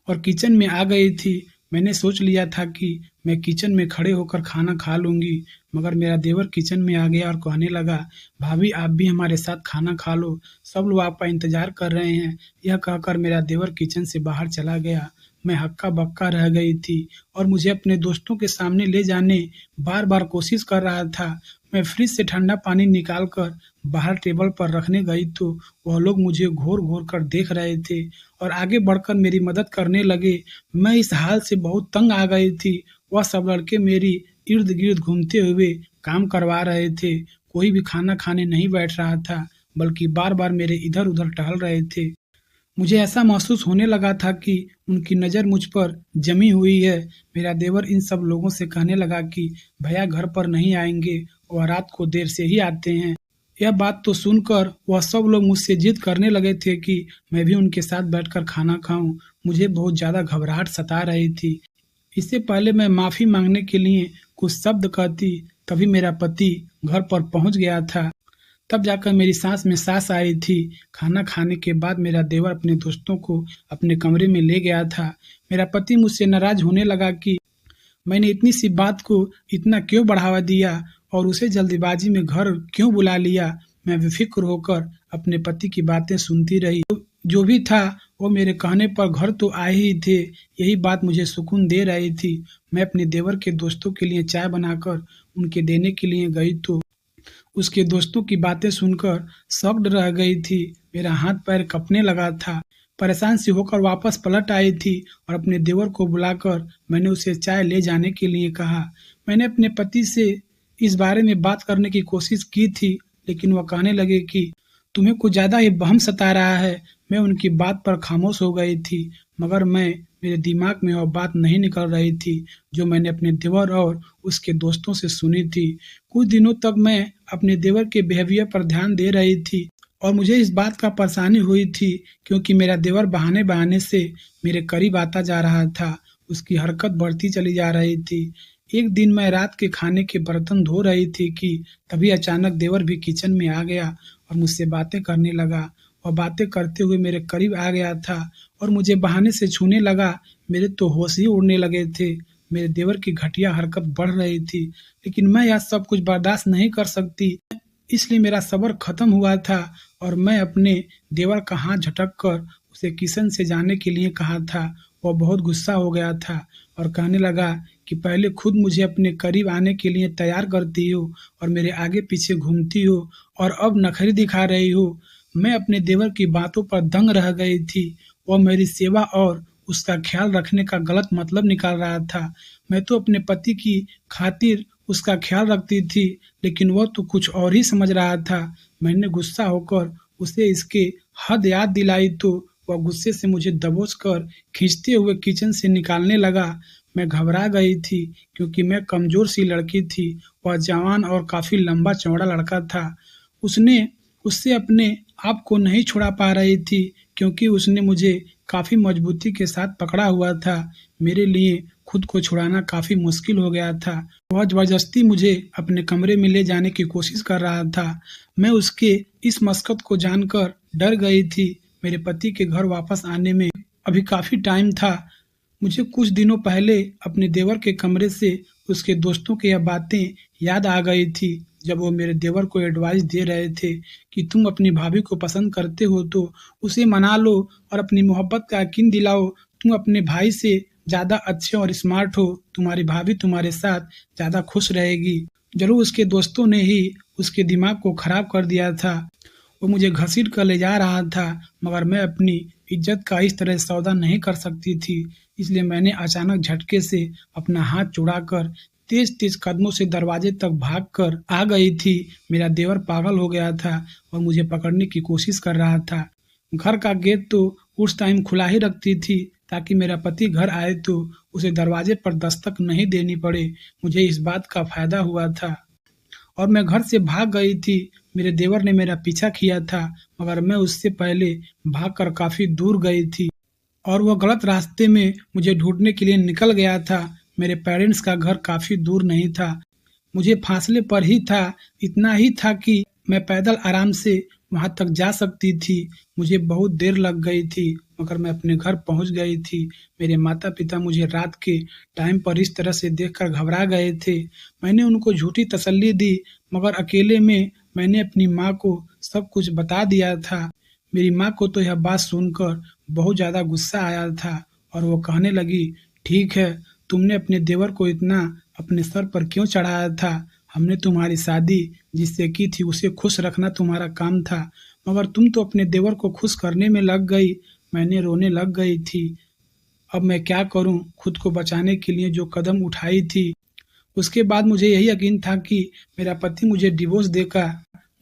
और किचन में आ गई थी। मैंने सोच लिया था कि मैं किचन में खड़े होकर खाना खा लूंगी, मगर मेरा देवर किचन में आ गया और कहने लगा, भाभी आप भी हमारे साथ खाना खा लो, सब लोग आपका इंतजार कर रहे हैं। यह कहकर मेरा देवर किचन से बाहर चला गया। मैं हक्का बक्का रह गई थी और मुझे अपने दोस्तों के सामने ले जाने बार बार कोशिश कर रहा था। मैं फ्रिज से ठंडा पानी निकाल कर बाहर टेबल पर रखने गई तो वह लोग मुझे घूर घूर कर देख रहे थे और आगे बढ़कर मेरी मदद करने लगे। मैं इस हाल से बहुत तंग आ गई थी। वह सब लड़के मेरी इर्द गिर्द घूमते हुए काम करवा रहे थे। कोई भी खाना खाने नहीं बैठ रहा था, बल्कि बार बार मेरे इधर उधर टहल रहे थे। मुझे ऐसा महसूस होने लगा था कि उनकी नज़र मुझ पर जमी हुई है। मेरा देवर इन सब लोगों से कहने लगा कि भैया घर पर नहीं आएंगे, वह रात को देर से ही आते हैं। यह बात तो सुनकर वह सब लोग मुझसे जिद करने लगे थे कि मैं भी उनके साथ बैठकर खाना खाऊं। मुझे बहुत ज़्यादा घबराहट सता रही थी। इससे पहले मैं माफ़ी मांगने के लिए कुछ शब्द कहती, तभी मेरा पति घर पर पहुंच गया था। तब जाकर मेरी सांस में सांस आई थी। खाना खाने के बाद मेरा देवर अपने दोस्तों को अपने कमरे में ले गया था। मेरा पति मुझसे नाराज होने लगा कि मैंने इतनी सी बात को इतना क्यों बढ़ावा दिया और उसे जल्दीबाजी में घर क्यों बुला लिया। मैं बेफिक्र होकर अपने पति की बातें सुनती रही। जो भी था वो मेरे कहने पर घर तो आए ही थे, यही बात मुझे सुकून दे रही थी। मैं अपने देवर के दोस्तों के लिए चाय बनाकर उनके देने के लिए गई तो उसके दोस्तों की बातें सुनकर शॉक्ड रह गई थी। मेरा हाथ पैर कँपने लगा था। परेशान सी होकर वापस पलट आई थी और अपने देवर को बुलाकर मैंने उसे चाय ले जाने के लिए कहा। मैंने अपने पति से इस बारे में बात करने की कोशिश की थी, लेकिन वह कहने लगे कि तुम्हें कुछ ज़्यादा ही वहम सता रहा है। मैं उनकी बात पर खामोश हो गई थी, मगर मेरे दिमाग में वह बात नहीं निकल रही थी जो मैंने अपने देवर और उसके दोस्तों से सुनी थी। कुछ दिनों तक मैं अपने देवर के बिहेवियर पर ध्यान दे रही थी और मुझे इस बात का परेशानी हुई थी क्योंकि मेरा देवर बहाने-बहाने से मेरे करीब आता जा रहा था। उसकी हरकत बढ़ती चली जा रही थी। एक दिन मैं रात के खाने के बर्तन धो रही थी कि तभी अचानक देवर भी किचन में आ गया और मुझसे बातें करने लगा। वह बातें करते हुए मेरे करीब आ गया था और मुझे बहाने से छूने लगा। मेरे तो होश ही उड़ने लगे थे। मेरे देवर की घटिया हरकत बढ़ रही थी, लेकिन मैं यह सब कुछ बर्दाश्त नहीं कर सकती। इसलिए मेरा सब्र खत्म हुआ था और मैं अपने देवर का हाथ झटक कर उसे किचन से जाने के लिए कहा था। वह बहुत गुस्सा हो गया था और कहने लगा कि पहले खुद मुझे अपने करीब आने के लिए तैयार करती हो और मेरे आगे पीछे घूमती हो और अब नखरे दिखा रही हो। मैं अपने देवर की बातों पर दंग रह गई थी। वह मेरी सेवा और उसका ख्याल रखने का गलत मतलब निकाल रहा था। मैं तो अपने पति की खातिर उसका ख्याल रखती थी, लेकिन वह तो कुछ और ही समझ रहा था। मैंने गुस्सा होकर उसे इसके हद याद दिलाई तो वह गुस्से से मुझे दबोच कर खींचते हुए किचन से निकालने लगा। मैं घबरा गई थी क्योंकि मैं कमज़ोर सी लड़की थी। वह जवान और काफ़ी लंबा-चौड़ा लड़का था। उसने उससे अपने आप को नहीं छुड़ा पा रही थी क्योंकि उसने मुझे काफ़ी मजबूती के साथ पकड़ा हुआ था। मेरे लिए खुद को छुड़ाना काफ़ी मुश्किल हो गया था। वह ज़बरदस्ती मुझे अपने कमरे में ले जाने की कोशिश कर रहा था। मैं उसके इस मशक्क़त को जानकर डर गई थी। मेरे पति के घर वापस आने में अभी काफ़ी टाइम था। मुझे कुछ दिनों पहले अपने देवर के कमरे से उसके दोस्तों की यह बातें याद आ गई थी जब वो मेरे देवर को एडवाइस दे रहे थे कि तुम अपनी भाभी को पसंद करते हो तो उसे मना लो और अपनी मोहब्बत का यकीन दिलाओ। तुम अपने भाई से ज़्यादा अच्छे और स्मार्ट हो। तुम्हारी भाभी तुम्हारे साथ ज़्यादा खुश रहेगी। ज़रूर उसके दोस्तों ने ही उसके दिमाग को खराब कर दिया था। वो मुझे घसीट कर ले जा रहा था, मगर मैं अपनी इज्जत का इस तरह सौदा नहीं कर सकती थी। इसलिए मैंने अचानक झटके से अपना हाथ छुड़ाकर तेज-तेज कदमों से दरवाजे तक भागकर आ गई थी। मेरा देवर पागल हो गया था और मुझे पकड़ने की कोशिश कर रहा था। घर का गेट तो उस टाइम खुला ही रखती थी ताकि मेरा पति घर आए तो उसे दरवाजे पर दस्तक नहीं देनी पड़े। मुझे इस बात का फ़ायदा हुआ था और मैं घर से भाग गई थी। मेरे देवर ने मेरा पीछा किया था, मगर मैं उससे पहले भागकर काफ़ी दूर गई थी और वह गलत रास्ते में मुझे ढूँढने के लिए निकल गया था। मेरे पेरेंट्स का घर काफ़ी दूर नहीं था, मुझे फासले पर ही था। इतना ही था कि मैं पैदल आराम से वहाँ तक जा सकती थी। मुझे बहुत देर लग गई थी, मगर मैं अपने घर पहुँच गई थी। मेरे माता-पिता मुझे रात के टाइम पर इस तरह से देखकर घबरा गए थे। मैंने उनको झूठी तसल्ली दी, मगर अकेले में मैंने अपनी माँ को सब कुछ बता दिया था। मेरी माँ को तो यह बात सुनकर बहुत ज़्यादा गुस्सा आया था और वो कहने लगी, ठीक है, तुमने अपने देवर को इतना अपने सर पर क्यों चढ़ाया था? हमने तुम्हारी शादी जिससे की थी उसे खुश रखना तुम्हारा काम था, मगर तुम तो अपने देवर को खुश करने में लग गई। मैंने रोने लग गई थी। अब मैं क्या करूं? खुद को बचाने के लिए जो कदम उठाई थी, उसके बाद मुझे यही यकीन था कि मेरा पति मुझे डिवोर्स देकर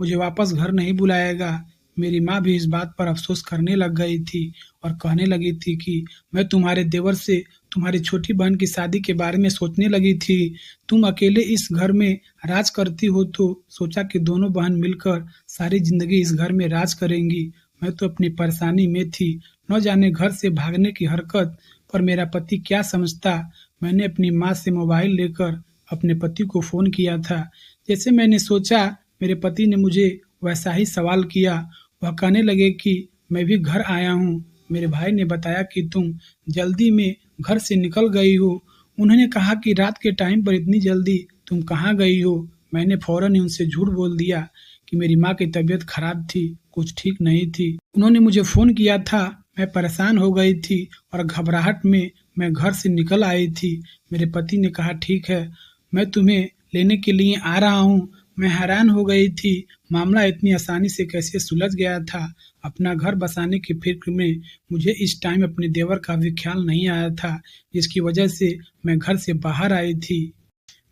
मुझे वापस घर नहीं बुलाएगा। मेरी माँ भी इस बात पर अफ़सोस करने लग गई थी और कहने लगी थी कि मैं तुम्हारे देवर से तुम्हारी छोटी बहन की शादी के बारे में सोचने लगी थी। तुम अकेले इस घर में राज करती हो तो सोचा कि दोनों बहन मिलकर सारी ज़िंदगी इस घर में राज करेंगी। मैं तो अपनी परेशानी में थी, न जाने घर से भागने की हरकत पर मेरा पति क्या समझता। मैंने अपनी माँ से मोबाइल लेकर अपने पति को फ़ोन किया था। जैसे मैंने सोचा, मेरे पति ने मुझे वैसा ही सवाल किया। वह कहने लगे कि मैं भी घर आया हूँ। मेरे भाई ने बताया कि तुम जल्दी में घर से निकल गई हो। उन्होंने कहा कि रात के टाइम पर इतनी जल्दी तुम कहाँ गई हो? मैंने फ़ौरन ही उनसे झूठ बोल दिया कि मेरी माँ की तबीयत खराब थी, कुछ ठीक नहीं थी। उन्होंने मुझे फ़ोन किया था, मैं परेशान हो गई थी और घबराहट में मैं घर से निकल आई थी। मेरे पति ने कहा ठीक है, मैं तुम्हें लेने के लिए आ रहा हूँ। मैं हैरान हो गई थी, मामला इतनी आसानी से कैसे सुलझ गया था। अपना घर बसाने की फ़िक्र में मुझे इस टाइम अपने देवर का भी ख़्याल नहीं आया था, जिसकी वजह से मैं घर से बाहर आई थी।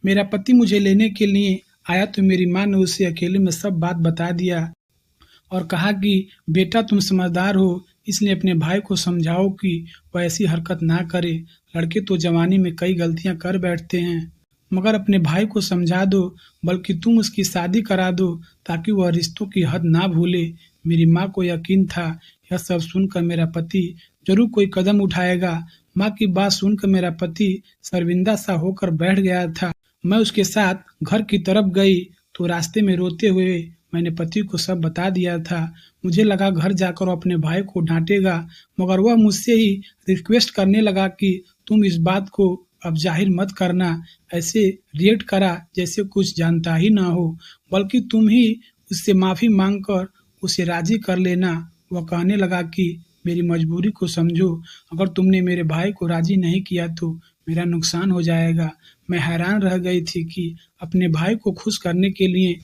मेरा पति मुझे लेने के लिए आया तो मेरी माँ ने उसे अकेले में सब बात बता दिया और कहा कि बेटा तुम समझदार हो, इसलिए अपने भाई को समझाओ कि वह ऐसी हरकत ना करे। लड़के तो जवानी में कई गलतियां कर बैठते हैं, मगर अपने भाई को समझा दो, बल्कि तुम उसकी शादी करा दो ताकि वह रिश्तों की हद ना भूले। मेरी माँ को यकीन था यह सब सुनकर मेरा पति जरूर कोई कदम उठाएगा। माँ की बात सुनकर मेरा पति शर्मिंदा सा होकर बैठ गया था। मैं उसके साथ घर की तरफ गई तो रास्ते में रोते हुए मैंने पति को सब बता दिया था। मुझे लगा घर जाकर वो अपने भाई को डांटेगा, मगर वह मुझसे ही रिक्वेस्ट करने लगा कि तुम इस बात को अब जाहिर मत करना, ऐसे रिएक्ट करा जैसे कुछ जानता ही ना हो, बल्कि तुम ही उससे माफ़ी मांगकर उसे राजी कर लेना। वह कहने लगा कि मेरी मजबूरी को समझो, अगर तुमने मेरे भाई को राजी नहीं किया तो मेरा नुकसान हो जाएगा। मैं हैरान रह गई थी कि अपने भाई को खुश करने के लिए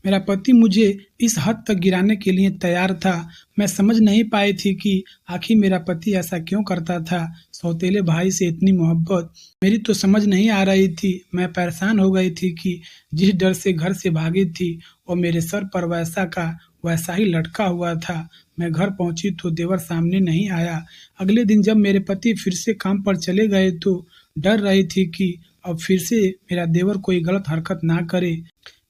मेरा पति मुझे इस हद तक गिराने के लिए तैयार था। मैं समझ नहीं पाई थी कि आखिर मेरा पति ऐसा क्यों करता था। सौतेले भाई से इतनी मोहब्बत मेरी तो समझ नहीं आ रही थी। मैं परेशान हो गई थी कि जिस डर से घर से भागी थी और मेरे सर पर वैसा का वैसा ही लटका हुआ था। मैं घर पहुंची तो देवर सामने नहीं आया। अगले दिन जब मेरे पति फिर से काम पर चले गए तो डर रही थी कि अब फिर से मेरा देवर कोई गलत हरकत ना करे।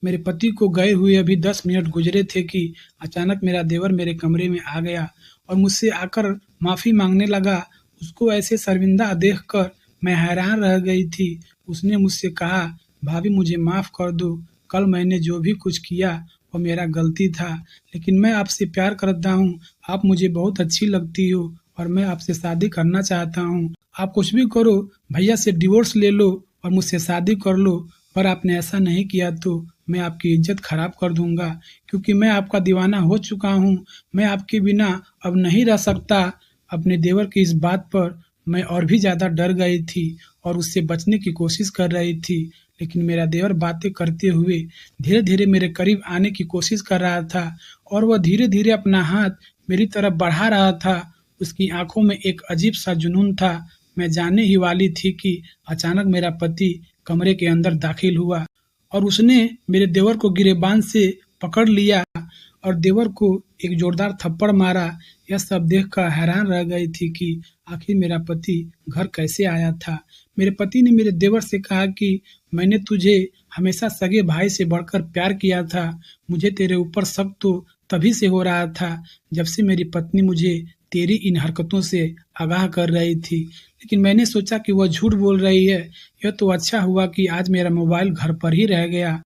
मेरे पति को गए हुए अभी 10 मिनट गुजरे थे कि अचानक मेरा देवर मेरे कमरे में आ गया और मुझसे आकर माफ़ी मांगने लगा। उसको ऐसे शर्मिंदा देखकर मैं हैरान रह गई थी। उसने मुझसे कहा, भाभी मुझे माफ़ कर दो, कल मैंने जो भी कुछ किया वो मेरा गलती था, लेकिन मैं आपसे प्यार करता हूँ। आप मुझे बहुत अच्छी लगती हो और मैं आपसे शादी करना चाहता हूँ। आप कुछ भी करो, भैया से डिवोर्स ले लो और मुझसे शादी कर लो, पर आपने ऐसा नहीं किया तो मैं आपकी इज्जत खराब कर दूंगा, क्योंकि मैं आपका दीवाना हो चुका हूँ। मैं आपके बिना अब नहीं रह सकता। अपने देवर की इस बात पर मैं और भी ज़्यादा डर गई थी और उससे बचने की कोशिश कर रही थी, लेकिन मेरा देवर बातें करते हुए धीरे धीरे मेरे करीब आने की कोशिश कर रहा था और वह धीरे धीरे अपना हाथ मेरी तरफ बढ़ा रहा था। उसकी आंखों में एक अजीब सा जुनून था। मैं जाने ही वाली थी कि अचानक मेरा पति कमरे के अंदर दाखिल हुआ और उसने मेरे देवर को गिरेबान से पकड़ लिया और देवर को एक जोरदार थप्पड़ मारा। यह सब देखकर हैरान रह गई थी कि आखिर मेरा पति घर कैसे आया था। मेरे पति ने मेरे देवर से कहा कि मैंने तुझे हमेशा सगे भाई से बढ़कर प्यार किया था। मुझे तेरे ऊपर शक तो तभी से हो रहा था जब से मेरी पत्नी मुझे तेरी इन हरकतों से आगाह कर रही थी, लेकिन मैंने सोचा कि वह झूठ बोल रही है। यह तो अच्छा हुआ कि आज मेरा मोबाइल घर पर ही रह गया।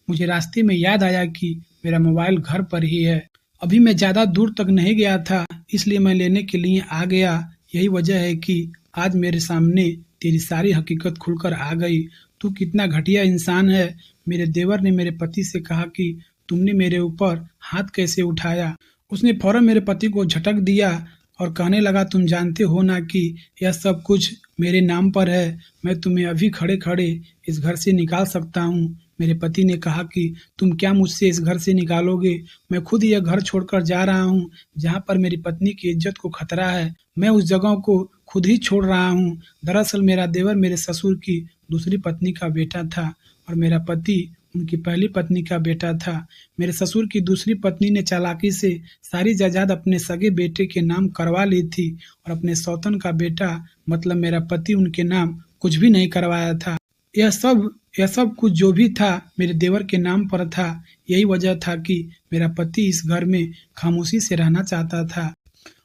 मुझे रास्ते में याद आया कि मेरा मोबाइल घर पर ही है। अभी मैं ज़्यादा दूर तक नहीं गया था, इसलिए मैं लेने के लिए आ गया। यही वजह है कि आज मेरे सामने तेरी सारी हकीकत खुलकर आ गई। तू कितना घटिया इंसान है। मेरे देवर ने मेरे पति से कहा कि तुमने मेरे ऊपर हाथ कैसे उठाया। उसने फौरन मेरे पति को झटक दिया और कहने लगा, तुम जानते हो ना कि यह सब कुछ मेरे नाम पर है। मैं तुम्हें अभी खड़े खड़े इस घर से निकाल सकता हूँ। मेरे पति ने कहा कि तुम क्या मुझसे इस घर से निकालोगे? मैं खुद यह घर छोड़कर जा रहा हूँ जहाँ पर मेरी पत्नी की इज्जत को खतरा है। मैं उस जगह को खुद ही छोड़ रहा हूँ। दरअसल मेरा देवर मेरे ससुर की दूसरी पत्नी का बेटा था और मेरा पति उनकी पहली पत्नी का बेटा था। मेरे ससुर की दूसरी पत्नी ने चालाकी से सारी जायदाद अपने सगे बेटे के नाम करवा ली थी और अपने सौतन का बेटा मतलब मेरा पति उनके नाम कुछ भी नहीं करवाया था। यह सब कुछ जो भी था मेरे देवर के नाम पर था। यही वजह था कि मेरा पति इस घर में खामोशी से रहना चाहता था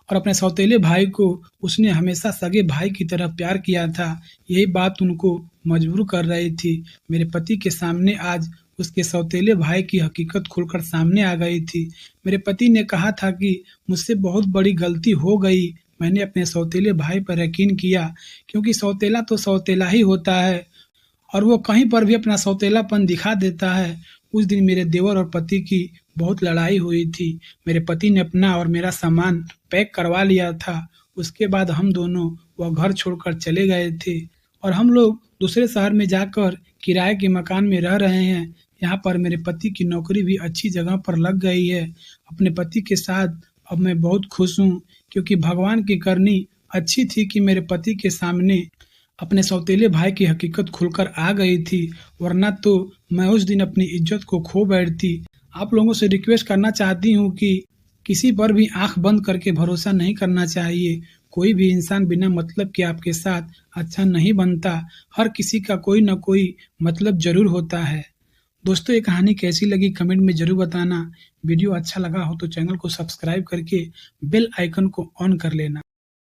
और अपने सौतेले भाई को उसने हमेशा सगे भाई की तरह प्यार किया था। यही बात उनको मजबूर कर रही थी। मेरे पति के सामने आज उसके सौतेले भाई की हकीकत खुलकर सामने आ गई थी। मेरे पति ने कहा था कि मुझसे बहुत बड़ी गलती हो गई। मैंने अपने सौतेले भाई पर यकीन किया, क्योंकि सौतेला तो सौतेला ही होता है और वो कहीं पर भी अपना सौतेलापन दिखा देता है। उस दिन मेरे देवर और पति की बहुत लड़ाई हुई थी। मेरे पति ने अपना और मेरा सामान पैक करवा लिया था। उसके बाद हम दोनों वह घर छोड़कर चले गए थे और हम लोग दूसरे शहर में जाकर किराए के मकान में रह रहे हैं। यहाँ पर मेरे पति की नौकरी भी अच्छी जगह पर लग गई है। अपने पति के साथ अब मैं बहुत खुश हूँ, क्योंकि भगवान की करनी अच्छी थी कि मेरे पति के सामने अपने सौतेले भाई की हकीकत खुलकर आ गई थी, वरना तो मैं उस दिन अपनी इज्जत को खो बैठती। आप लोगों से रिक्वेस्ट करना चाहती हूँ कि किसी पर भी आंख बंद करके भरोसा नहीं करना चाहिए। कोई भी इंसान बिना मतलब के आपके साथ अच्छा नहीं बनता। हर किसी का कोई न कोई मतलब जरूर होता है। दोस्तों, ये कहानी कैसी लगी कमेंट में जरूर बताना। वीडियो अच्छा लगा हो तो चैनल को सब्सक्राइब करके बेल आइकन को ऑन कर लेना।